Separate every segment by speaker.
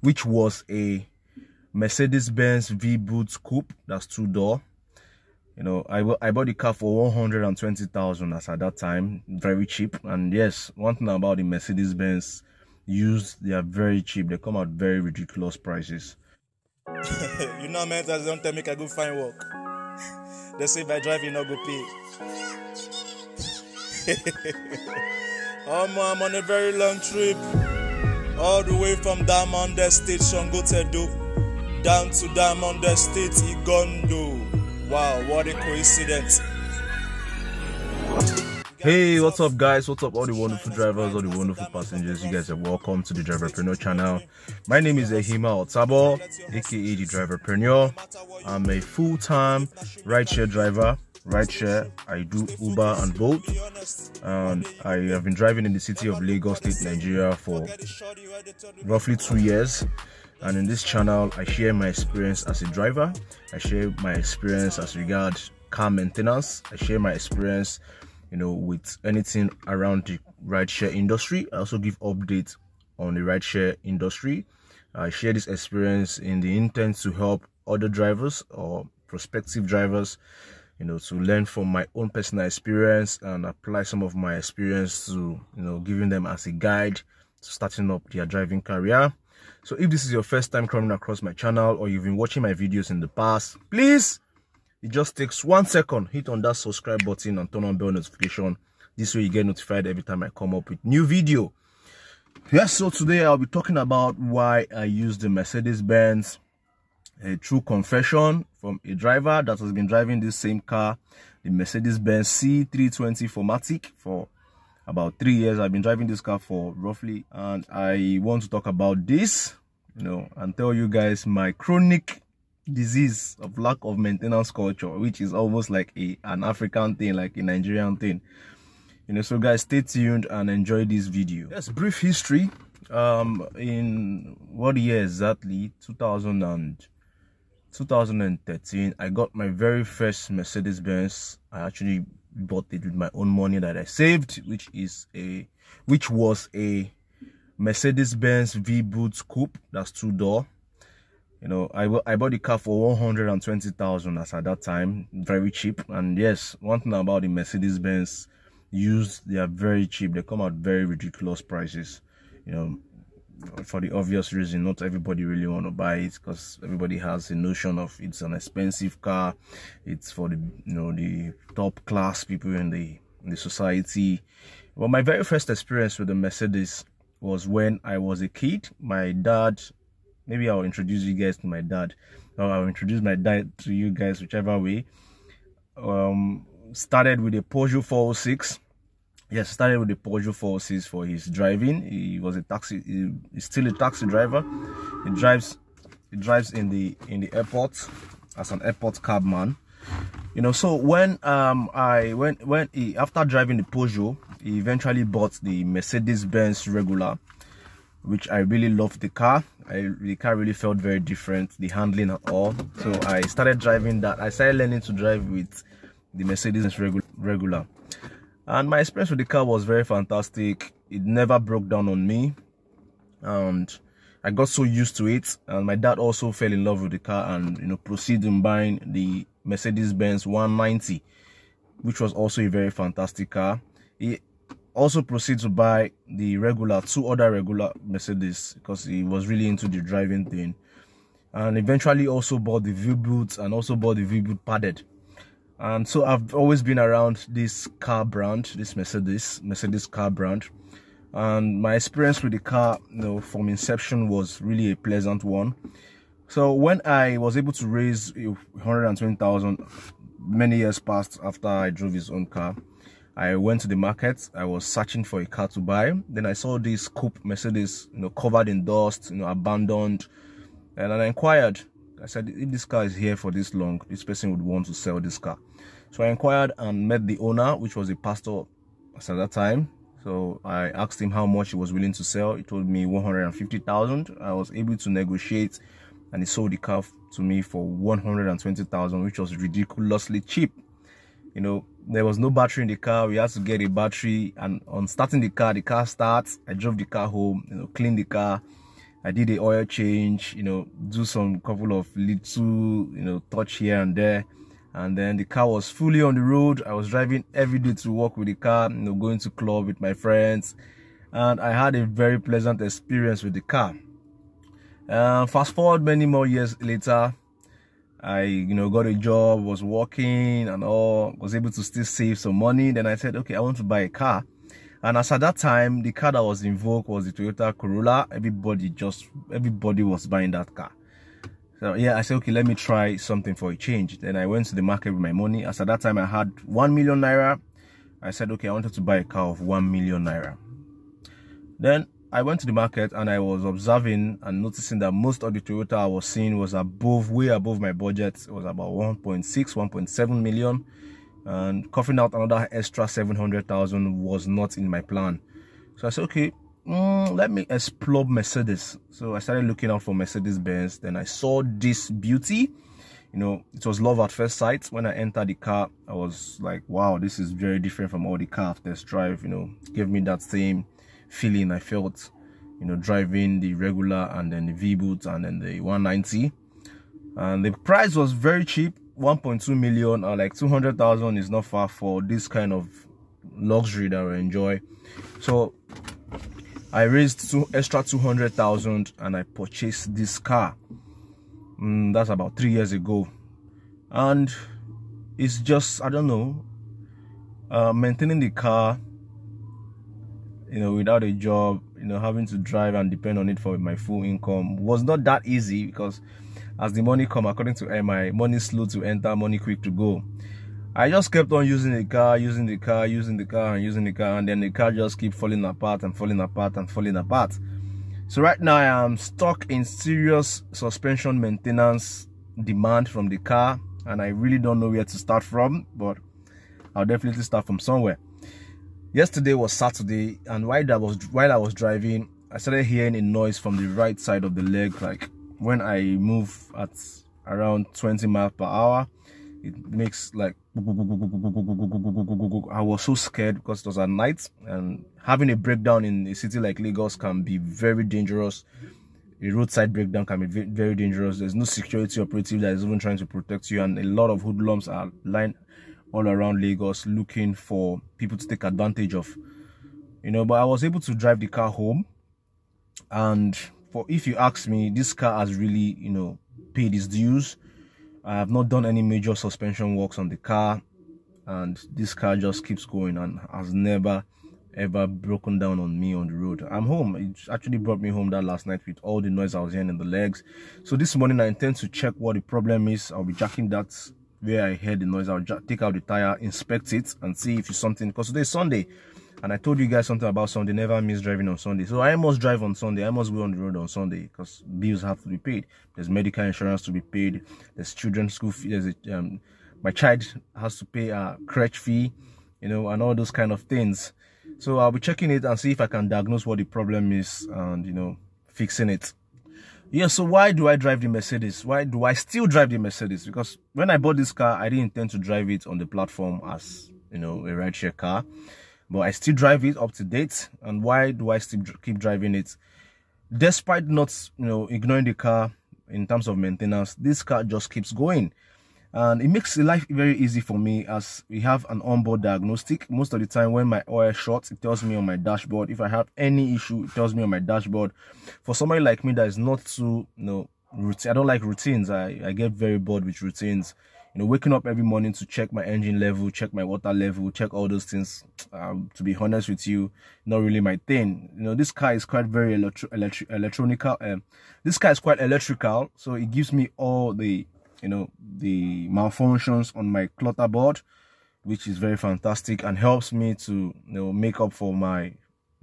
Speaker 1: which was a Mercedes-Benz V-Boot Coupe. That's 2-door. You know, I bought the car for 120,000 as at that time, very cheap. And yes, one thing about the Mercedes-Benz used, they are very cheap. They come at very ridiculous prices.
Speaker 2: You know, man, that's don't tell me I go find work. They say by driving not go pay. I'm on a very long trip, all the way from Diamond Station, go to do down to Diamond State, Igondo. Wow, what a coincidence.
Speaker 1: Hey, what's up guys? What's up all the wonderful drivers, all the wonderful passengers? You guys are welcome to the Driverpreneur channel. My name is Ehima Otabo, aka the Driverpreneur. I'm a full-time rideshare driver. Rideshare, I do Uber and Bolt, and I have been driving in the city of Lagos State, Nigeria for roughly 2 years. And in this channel, I share my experience as a driver. I share my experience as regards car maintenance. I share my experience, you know, with anything around the rideshare industry. I also give updates on the rideshare industry. I share this experience in the intent to help other drivers or prospective drivers, you know, to learn from my own personal experience and apply some of my experience to, you know, giving them as a guide to starting up their driving career. So if this is your first time coming across my channel, or you've been watching my videos in the past, please, it just takes 1 second, hit on that subscribe button and turn on bell notification. This way you get notified every time I come up with new video. Yes, so today I'll be talking about why I use the Mercedes-Benz. A true confession from a driver that has been driving this same car, the Mercedes-Benz C320 4MATIC, for about 3 years. I've been driving this car for roughly, and I want to talk about this, you know, and tell you guys my chronic disease of lack of maintenance culture, which is almost like an African thing, like a Nigerian thing, you know. So guys, stay tuned and enjoy this video. Yes, brief history. In what year exactly? 2013, I got my very first Mercedes-Benz. I actually bought it with my own money that I saved, which was a Mercedes-Benz V-Boot Coupe. That's 2-door. You know, I bought the car for 120,000 as at that time, very cheap. And yes, one thing about the Mercedes-Benz used, they are very cheap. They come at very ridiculous prices, you know. For the obvious reason, not everybody really want to buy it, because everybody has a notion of it's an expensive car. It's for the, you know, the top class people in the society. Well, my very first experience with the Mercedes was when I was a kid. My dad, maybe I'll introduce you guys to my dad, or I'll introduce my dad to you guys, whichever way. Started with a Peugeot 406. Yes, started with the Peugeot 406 for his driving. He was a taxi. He's still a taxi driver. He drives in the airport as an airport cabman. You know, so when after driving the Peugeot, he eventually bought the Mercedes-Benz regular, which I really loved the car. The car really felt very different, the handling and all. So I started driving that. I started learning to drive with the Mercedes regular. And my experience with the car was very fantastic. It never broke down on me, and I got so used to it. And my dad also fell in love with the car, and, you know, proceeded in buying the Mercedes-Benz 190, which was also a very fantastic car. He also proceeded to buy the two other regular Mercedes, because he was really into the driving thing, and eventually also bought the V-Boot and also bought the V-Boot padded. And so I've always been around this car brand, this Mercedes car brand. And my experience with the car, you know, from inception was really a pleasant one. So when I was able to raise 120,000, many years passed after I drove his own car, I went to the market. I was searching for a car to buy. Then I saw this coupe Mercedes, you know, covered in dust, you know, abandoned. And I inquired. I said, if this car is here for this long, this person would want to sell this car. So I inquired and met the owner, which was a pastor at that time. So I asked him how much he was willing to sell. He told me 150,000. I was able to negotiate, and he sold the car to me for 120,000, which was ridiculously cheap. You know, there was no battery in the car. We had to get a battery, and on starting the car starts. I drove the car home, you know, cleaned the car, I did the oil change, do some couple of little, touch here and there. And then the car was fully on the road. I was driving every day to work with the car, going to club with my friends. And I had a very pleasant experience with the car. Fast forward many more years later, I, got a job, was working and all, was able to still save some money. Then I said, okay, I want to buy a car. And as at that time, the car that was in vogue was the Toyota Corolla. Everybody was buying that car. So yeah, I said, okay, let me try something for a change. Then I went to the market with my money. As at that time, I had 1 million naira. I said, okay, I wanted to buy a car of 1 million naira. Then I went to the market and I was observing and noticing that most of the Toyota I was seeing was way above my budget. It was about 1.6, 1.7 million. And coughing out another extra 700,000 was not in my plan. So I said, okay, let me explore Mercedes. So I started looking out for Mercedes Benz. Then I saw this beauty. It was love at first sight. When I entered the car, I was like, wow, this is very different from all the car test drive. It gave me that same feeling I felt, driving the regular and then the V-Boot and then the 190. And the price was very cheap. 1.2 million, or like 200,000 is not far for this kind of luxury that we enjoy. So I raised extra 200,000 and I purchased this car. That's about 3 years ago, and it's just, I don't know, maintaining the car, without a job, having to drive and depend on it for my full income was not that easy, because as the money come, according to MI, money slow to enter, money quick to go. I just kept on using the car, and using the car, and then the car just keep falling apart and falling apart and falling apart. So right now I am stuck in serious suspension maintenance demand from the car, and I really don't know where to start from, but I'll definitely start from somewhere. Yesterday was Saturday, and while I was driving, I started hearing a noise from the right side of the leg. Like when I move at around 20 miles per hour, it makes like, I was so scared because it was at night, and having a breakdown in a city like Lagos can be very dangerous. A roadside breakdown can be very dangerous. There's no security operative that is even trying to protect you, and a lot of hoodlums are lying all around Lagos looking for people to take advantage of. But I was able to drive the car home, and if you ask me, this car has really, paid its dues. I have not done any major suspension works on the car, and this car just keeps going and has never ever broken down on me on the road. I'm home. It actually brought me home that last night with all the noise I was hearing in the legs. So this morning I intend to check what the problem is. I'll be jacking that where I heard the noise. I'll take out the tire, inspect it, and see if it's something, because today is Sunday. And I told you guys something about Sunday. Never miss driving on Sunday. So I must drive on Sunday. I must go on the road on Sunday, because bills have to be paid. There's medical insurance to be paid. There's children's school fee. There's my child has to pay a crèche fee, and all those kind of things. So I'll be checking it and see if I can diagnose what the problem is and, fixing it. Yeah, so why do I drive the Mercedes? Why do I still drive the Mercedes? Because when I bought this car, I didn't intend to drive it on the platform as, a rideshare car. But I still drive it up to date. And why do I still keep driving it? Despite not, ignoring the car in terms of maintenance, this car just keeps going. And it makes life very easy for me, as we have an onboard diagnostic. Most of the time when my oil shorts, it tells me on my dashboard. If I have any issue, it tells me on my dashboard. For somebody like me that is not too, routine, I don't like routines. I get very bored with routines. Waking up every morning to check my engine level, check my water level, check all those things, to be honest with you, not really my thing. This car is quite very electronical. This car is quite electrical, so it gives me all the the malfunctions on my clutter board, which is very fantastic and helps me to make up for my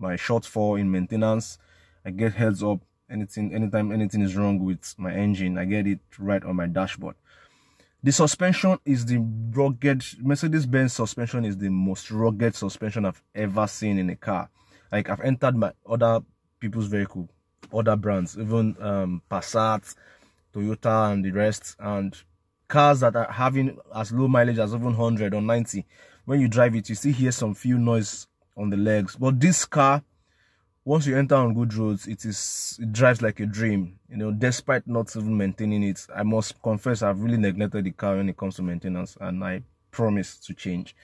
Speaker 1: shortfall in maintenance. I get heads up anytime anything is wrong with my engine. I get it right on my dashboard. The suspension is the rugged. Mercedes-Benz suspension is the most rugged suspension I've ever seen in a car. Like, I've entered my other people's vehicle, other brands, even Passat, Toyota and the rest, and cars that are having as low mileage as even 100 or 90. When you drive it, you still hear some few noise on the legs. But this car once you enter on good roads, it drives like a dream, you know, despite not even maintaining it. I must confess, I've really neglected the car when it comes to maintenance, and I promise to change.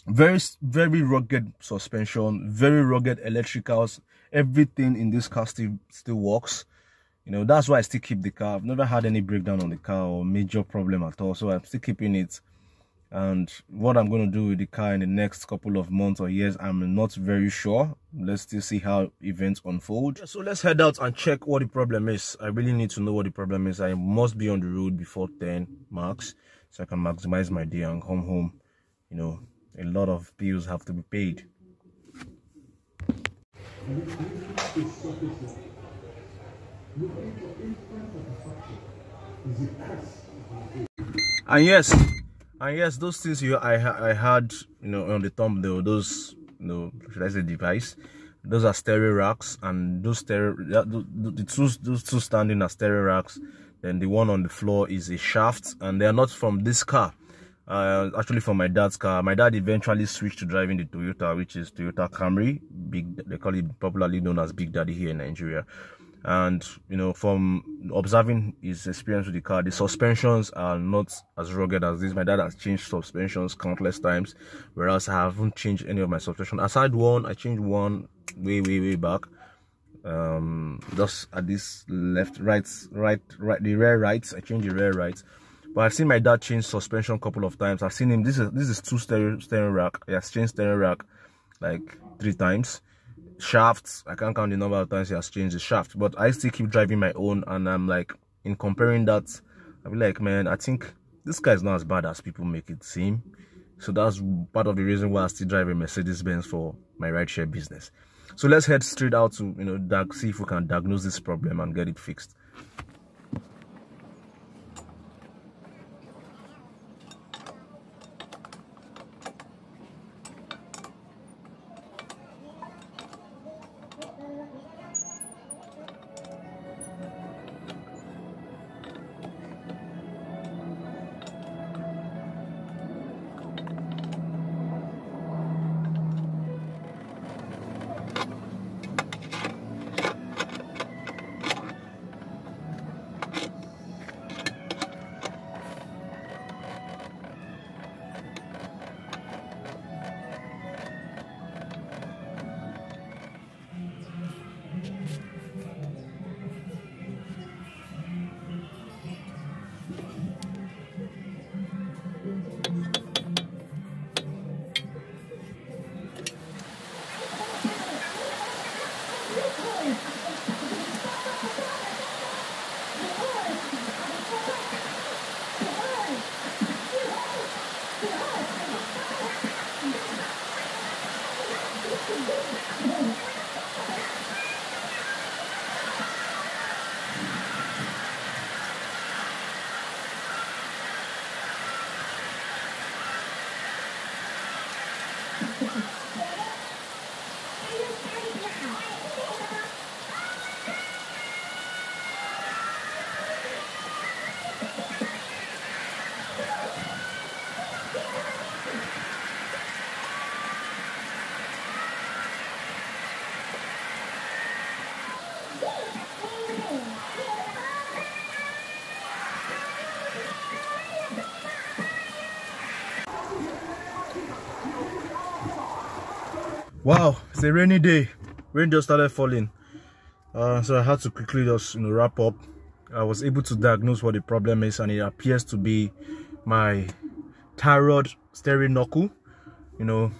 Speaker 1: Very, very rugged suspension, very rugged electricals. Everything in this car still works. You know, that's why I still keep the car. I've never had any breakdown on the car or major problem at all, so I'm still keeping it. And what I'm going to do with the car in the next couple of months or years, I'm not very sure. Let's still see how events unfold. So let's head out and check what the problem is. I really need to know what the problem is. I must be on the road before 10 marks, so I can maximize my day and come home. You know, a lot of bills have to be paid. And yes, those things I had, you know, on the thumbnail, those, you know, should I say device, those are stereo racks, and those two standing are stereo racks. Then the one on the floor is a shaft, and they are not from this car. Actually from my dad's car. My dad eventually switched to driving the Toyota, which is Toyota Camry. They call it popularly known as Big Daddy here in Nigeria. And you know, from observing his experience with the car, the suspensions are not as rugged as this. My dad has changed suspensions countless times, whereas I haven't changed any of my suspension. Aside one, I changed one way back. Just at this the rear rights. I changed the rear rights. But I've seen my dad change suspension a couple of times. I've seen him. This is two steering rack. He has changed steering rack like 3 times. Shafts, I can't count the number of times he has changed the shaft. But I still keep driving my own, and I'm like, in comparing that, I'll be like, man, I think this guy is not as bad as people make it seem. So that's part of the reason why I still drive a Mercedes Benz for my rideshare business. So let's head straight out to, you know, see if we can diagnose this problem and get it fixed. Wow, it's a rainy day. Rain just started falling, so I had to quickly just, you know, wrap up. I was able to diagnose what the problem is, and it appears to be my tie rod steering knuckle. You know,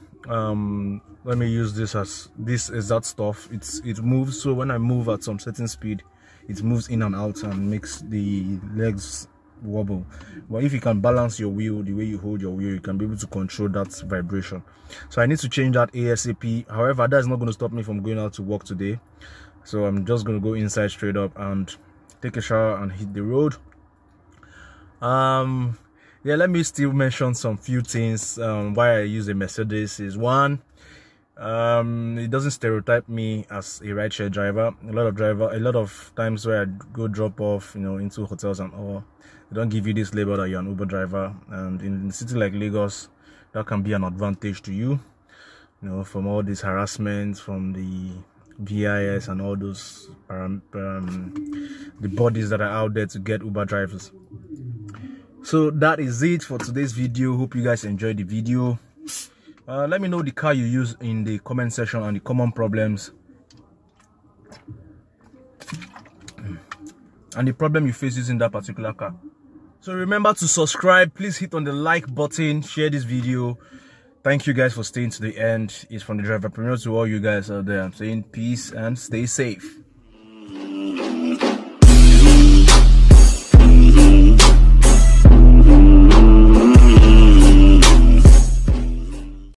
Speaker 1: let me use this as this exact stuff. It moves, so when I move at some certain speed, it moves in and out and makes the legs wobble. But if you can balance your wheel, the way you hold your wheel, you can be able to control that vibration. So I need to change that ASAP. However, that's not going to stop me from going out to work today. So I'm just going to go inside straight up and take a shower and hit the road. Yeah, let me still mention some few things why I use a Mercedes. Is one, it doesn't stereotype me as a rideshare driver. A lot of times where I go drop off, you know, into hotels and all, they don't give you this label that you're an Uber driver. And in a city like Lagos, that can be an advantage to you, you know, from all these harassments, from the VIS and all those the bodies that are out there to get Uber drivers. So that is it for today's video. Hope you guys enjoyed the video. Let me know the car you use in the comment section and the common problems and the problem you face using that particular car. So remember to subscribe. Please hit on the like button, share this video. Thank you guys for staying to the end. It's from the Driverpreneur to all you guys out there. I'm saying peace and stay safe.